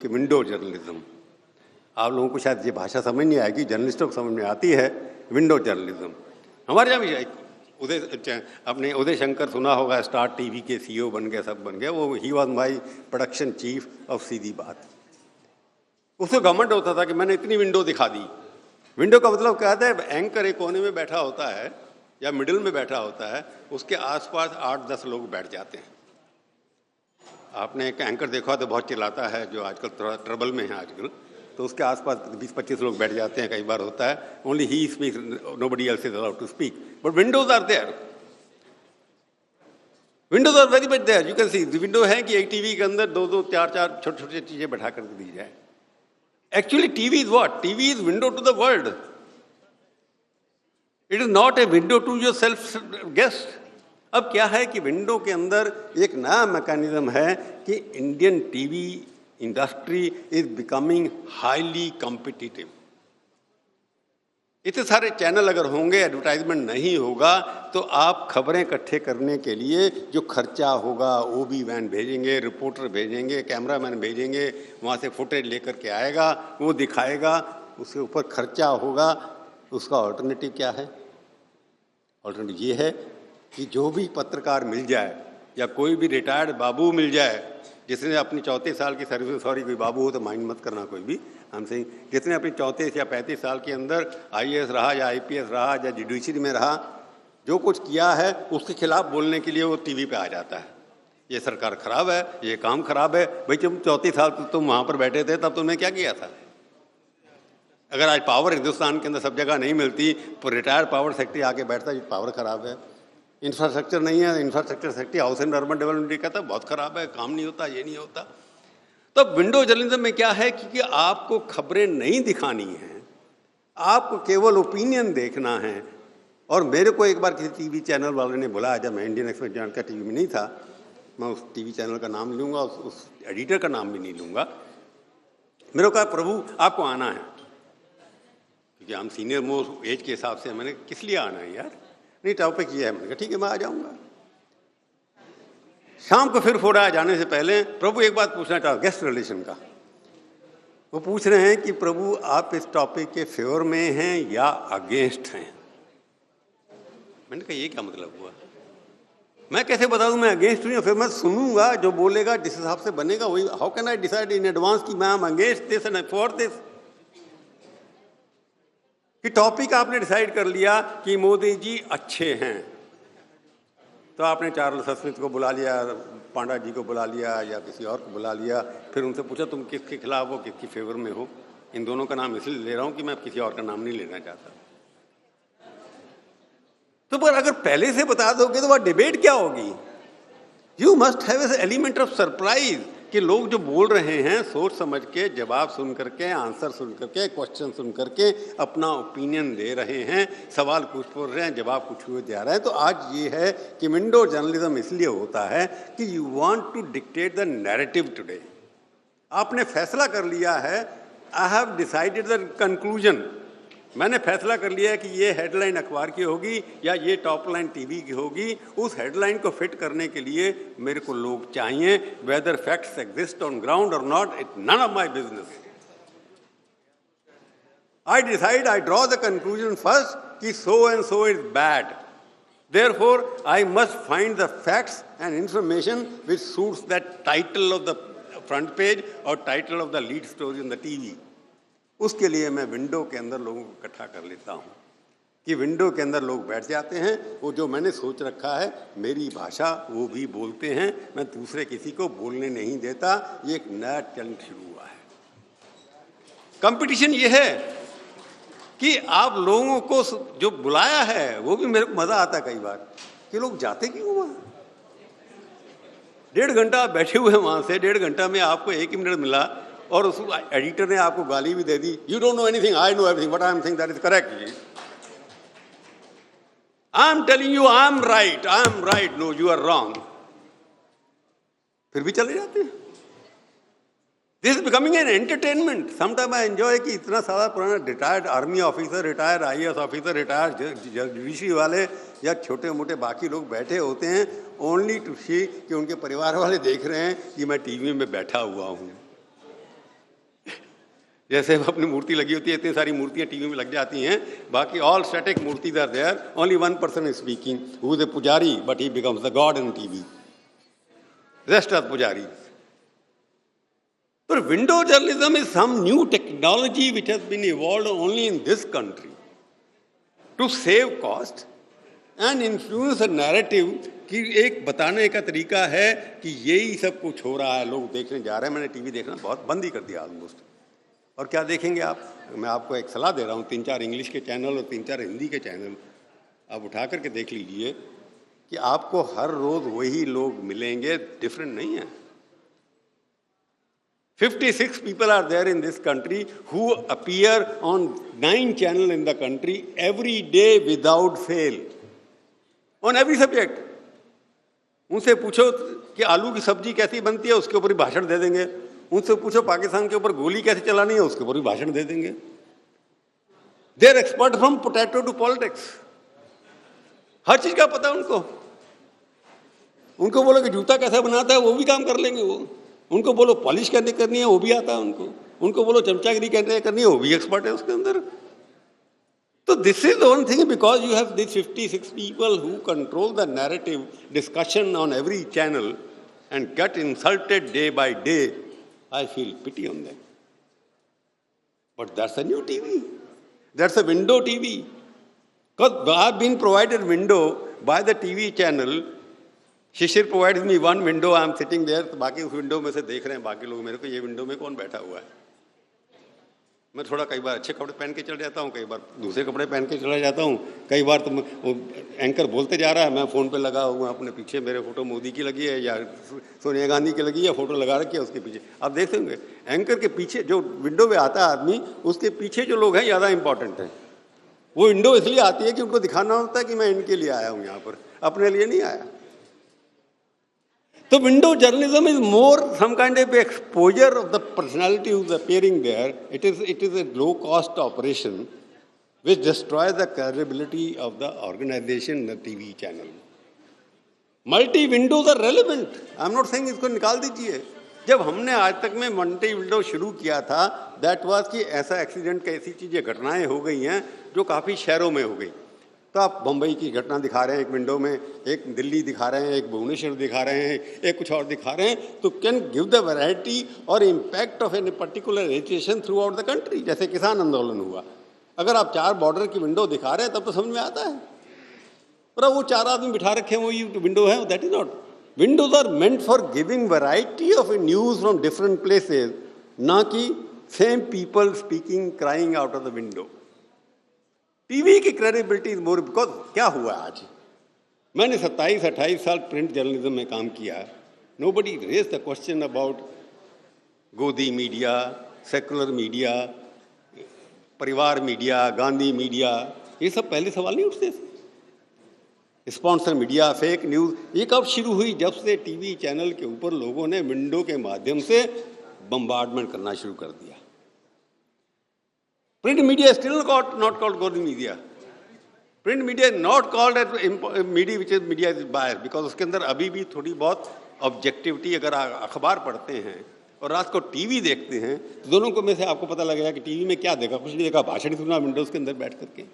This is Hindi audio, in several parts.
कि विंडो जर्नलिज्म, आप लोगों को शायद ये भाषा समझ नहीं आएगी, जर्नलिस्टों को समझ में आती है। विंडो जर्नलिज्म हमारे यहाँ भी अपने उदय शंकर सुना होगा, स्टार टीवी के सीईओ बन गए, सब बन गए। वो ही was my production chief of Seedhi Baat. उसको घमंड होता था कि मैंने इतनी विंडो दिखा दी। विंडो का मतलब क्या है? एंकर एक कोने में बैठा होता है या मिडिल में बैठा होता है, उसके आसपास 8-10 लोग बैठ जाते हैं। आपने एक एंकर देखा तो बहुत चिल्लाता है, जो आजकल थोड़ा ट्रबल में है आजकल, तो उसके आसपास 20-25 लोग बैठ जाते हैं। कई बार होता है ओनली ही speaks, nobody else is allowed to speak, but windows are there. Windows are very much there. You can see window है कि एक टीवी के अंदर 2-2, 4-4 छोटे-छोटे चीजें बैठा कर दी जाए। Actually TV is what? TV is window to the world. It is not a window to yourself guest. अब क्या है कि विंडो के अंदर एक नया मैकेनिज्म है कि Indian TV industry is becoming highly competitive. इतने सारे चैनल अगर होंगे, एडवर्टाइजमेंट नहीं होगा, तो आप खबरें इकट्ठे करने के लिए जो खर्चा होगा, ओबी वैन भेजेंगे, रिपोर्टर भेजेंगे, कैमरामैन भेजेंगे, वहाँ से फुटेज लेकर के आएगा, वो दिखाएगा, उसके ऊपर खर्चा होगा। उसका ऑल्टरनेटिव क्या है? ऑल्टरनेटिव ये है कि जो भी पत्रकार मिल जाए या कोई भी रिटायर्ड बाबू मिल जाए जिसने अपनी 34 साल की सर्विस, सॉरी कोई बाबू हो तो माइंड मत करना कोई भी, हम से जिसने अपनी 34 या 35 साल के अंदर आईएएस रहा या आईपीएस रहा या जुडिशरी में रहा, जो कुछ किया है उसके खिलाफ बोलने के लिए वो टीवी पे आ जाता है। ये सरकार खराब है, ये काम खराब है। भाई जब 34 साल तुम वहाँ पर बैठे थे तब तुमने क्या किया था? अगर आज पावर हिंदुस्तान के अंदर सब जगह नहीं मिलती तो रिटायर्ड पावर सेक्रेटरी आके बैठता, ये पावर खराब है। इंफ्रास्ट्रक्चर नहीं है, infrastructure secretary house and urban development कहता है बहुत खराब है, काम नहीं होता, ये नहीं होता। तो विंडो जर्नलिज्म में क्या है कि आपको खबरें नहीं दिखानी है, आपको केवल ओपिनियन देखना है। और मेरे को एक बार किसी टीवी चैनल वाले ने बुलाया, जब मैं इंडियन एक्सप्रेस जॉन का टीवी में नहीं था, मैं उस टीवी चैनल का नाम लूँगा, उस एडिटर का नाम भी नहीं लूँगा। मेरे को कहा प्रभु आपको आना है, क्योंकि हम सीनियर मोस्ट एज के हिसाब से, मैंने किस लिए आना है यार, नहीं टॉपिक ये है। मैंने कहा ठीक है मैं आ जाऊंगा। शाम को फिर फोड़ा जाने से पहले, प्रभु एक बात पूछना चाहता, गेस्ट रिलेशन का। वो पूछ रहे हैं कि प्रभु आप इस टॉपिक के फेवर में हैं या अगेंस्ट हैं? मैंने कहा ये क्या मतलब हुआ? मैं कैसे बता दूं मैं अगेंस्ट हूं? फिर मैं सुनूंगा, जो बोलेगा जिस हिसाब से बनेगा वही। How can I decide in advance कि मैं against this and for this? कि टॉपिक आपने डिसाइड कर लिया कि मोदी जी अच्छे हैं, तो आपने चार्ल्स स्मिथ को बुला लिया, पांडा जी को बुला लिया या किसी और को बुला लिया, फिर उनसे पूछा तुम किसके खिलाफ हो, किसकी फेवर में हो? इन दोनों का नाम इसलिए ले रहा हूं कि मैं किसी और का नाम नहीं लेना चाहता। तो पर अगर पहले से बता दोगे तो वह डिबेट क्या होगी? You must have a element of surprise कि लोग जो बोल रहे हैं सोच समझ के, जवाब सुन करके, आंसर सुन करके, क्वेश्चन सुन करके अपना ओपिनियन दे रहे हैं, सवाल कुछ पूछ रहे हैं, जवाब कुछ हुए जा रहे हैं। तो आज ये है कि विंडो जर्नलिज्म इसलिए होता है कि you want to dictate the narrative today. आपने फैसला कर लिया है, I have decided the conclusion, मैंने फैसला कर लिया है कि ये हेडलाइन अखबार की होगी या ये टॉप लाइन टीवी की होगी। उस हेडलाइन को फिट करने के लिए मेरे को लोग चाहिए, whether facts exist on ground और not, it none of my business. I decide, I draw the conclusion first कि so and so is bad, therefore I must find the facts and information which suits that title of the front page और title of the lead story in the TV. उसके लिए मैं विंडो के अंदर लोगों को इकट्ठा कर लेता हूँ कि विंडो के अंदर लोग बैठ जाते हैं, वो जो मैंने सोच रखा है, मेरी भाषा वो भी बोलते हैं, मैं दूसरे किसी को बोलने नहीं देता। ये एक नया चलन शुरू हुआ है। कंपटीशन ये है कि आप लोगों को जो बुलाया है, वो भी मेरे को मजा आता कई बार कि लोग जाते क्यों वहाँ? 1.5 घंटा बैठे हुए वहाँ से, 1.5 घंटा में आपको 1 ही मिनट मिला और उस एडिटर ने आपको गाली भी दे दी। You don't know anything, I know everything, what I am saying that is correct. I am telling you I am right, I am right, no you are wrong, फिर भी चले जाते हैं। This is becoming an entertainment. Sometime I enjoy कि इतना सारा पुराना retired army officer, retired IAS officer, retired judiciary वाले या छोटे मोटे बाकी लोग बैठे होते हैं ओनली टू सी कि उनके परिवार वाले देख रहे हैं कि मैं टीवी में बैठा हुआ हूँ। जैसे अपनी मूर्ति लगी होती है, इतनी सारी मूर्तियां टीवी में लग जाती हैं, बाकी all static murtis are there, only one person is speaking who is a pujari but he becomes the god in TV, rest are pujari. But window journalism is some new technology which has been evolved only in this country to save cost and influence a narrative. कि एक बताने का तरीका है कि यही सब कुछ हो रहा है, लोग देखने जा रहे हैं. मैंने टीवी देखना बहुत बंद ही कर दिया ऑलमोस्ट. और क्या देखेंगे आप? मैं आपको एक सलाह दे रहा हूँ, 3-4 इंग्लिश के चैनल और 3-4 हिंदी के चैनल आप उठा करके देख लीजिए कि आपको हर रोज वही लोग मिलेंगे, डिफरेंट नहीं है. 56 people are there in this country who appear on 9 channels in the country every day without fail on every subject. उनसे पूछो कि आलू की सब्जी कैसी बनती है, उसके ऊपर ही भाषण दे देंगे. उनसे पूछो पाकिस्तान के ऊपर गोली कैसे चलानी है, उसके ऊपर भी भाषण दे देंगे. They are expert from potato to politics. हर चीज का पता उनको. उनको बोलो कि जूता कैसे बनाता है, वो भी काम कर लेंगे वो. उनको बोलो पॉलिश कैसे करनी है, वो भी आता है उनको. उनको बोलो चमचागिरी कैसे करनी है, वो भी एक्सपर्ट है उसके अंदर. तो this is one thing, because you have this 56 people who control the narrative discussion on every channel and get insulted day by day. I feel pity on them. But that's a new TV. That's a window TV. Because I've been provided window by the TV channel. Shishir provides me one window, I am sitting there. तो बाकी उस विंडो में से देख रहे हैं बाकी लोग मेरे को, ये विंडो में कौन बैठा हुआ है. मैं थोड़ा कई बार अच्छे कपड़े पहन के चले जाता हूँ, कई बार दूसरे कपड़े पहन के चला जाता हूँ. कई बार तो वो एंकर बोलते जा रहा है, मैं फ़ोन पे लगा हुआ, अपने पीछे मेरे फोटो मोदी की लगी है या सोनिया गांधी की लगी है, फोटो लगा रखी है उसके पीछे. आप देख होंगे एंकर के पीछे जो विंडो में आता है आदमी, उसके पीछे जो लोग हैं ज़्यादा इंपॉर्टेंट हैं. वो विंडो इसलिए आती है कि उनको दिखाना होता है कि मैं इनके लिए आया हूँ यहाँ पर, अपने लिए नहीं आया. So window journalism is more some kind of exposure of the personality who's appearing there. It is a low cost operation which destroys the credibility of the organization, the TV channel. Multi windows are relevant. I'm not saying इसको निकाल दीजिए. जब हमने आज तक में मल्टी विंडो शुरू किया था, दैट वाज कि ऐसा एक्सीडेंट, कैसी चीज़ें घटनाएं हो गई हैं जो काफ़ी शहरों में हो गई. तो आप बम्बई की घटना दिखा रहे हैं एक विंडो में, एक दिल्ली दिखा रहे हैं, एक भुवनेश्वर दिखा रहे हैं, एक कुछ और दिखा रहे हैं. तो कैन गिव द वैरायटी और impact of an particular education throughout the country. जैसे किसान आंदोलन हुआ, अगर आप 4 बॉर्डर की विंडो दिखा रहे हैं तब तो समझ में आता है. पर वो 4 आदमी बिठा रखे हैं, वही विंडो है, that is not. Windows are meant for giving variety of news from different places, ना कि same people speaking crying out of the window. TV की क्रेडिबिलिटी इज मोर, बिकॉज क्या हुआ आज, मैंने 27-28 साल प्रिंट जर्नलिज्म में काम किया. Nobody raise the question about godi media, secular media, परिवार मीडिया, गांधी मीडिया. ये सब पहले सवाल नहीं उठते. स्पॉन्सर मीडिया, फेक न्यूज, ये कब शुरू हुई? जब से टीवी चैनल के ऊपर लोगों ने विंडो के माध्यम से बम्बार्डमेंट करना शुरू कर दिया. Print media is still not called golden media. Print media is not called as media which is media is biased, because उसके अंदर अभी भी थोड़ी बहुत ऑब्जेक्टिविटी. अगर अखबार पढ़ते हैं और रात को टीवी देखते हैं तो दोनों को में से आपको पता लगेगा कि टीवी में क्या देखा, कुछ नहीं देखा, भाषण सुना विंडोज के अंदर बैठ करके.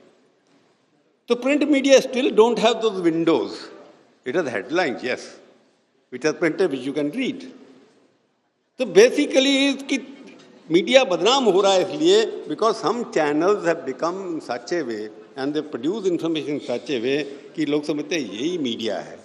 तो print media still don't have those windows. It has headlines, yes, it has printed which you can read. तो बेसिकली इसकी मीडिया बदनाम हो रहा है इसलिए because some channels have become in such a way and they produce information in such a way कि लोग समझते हैं यही मीडिया है.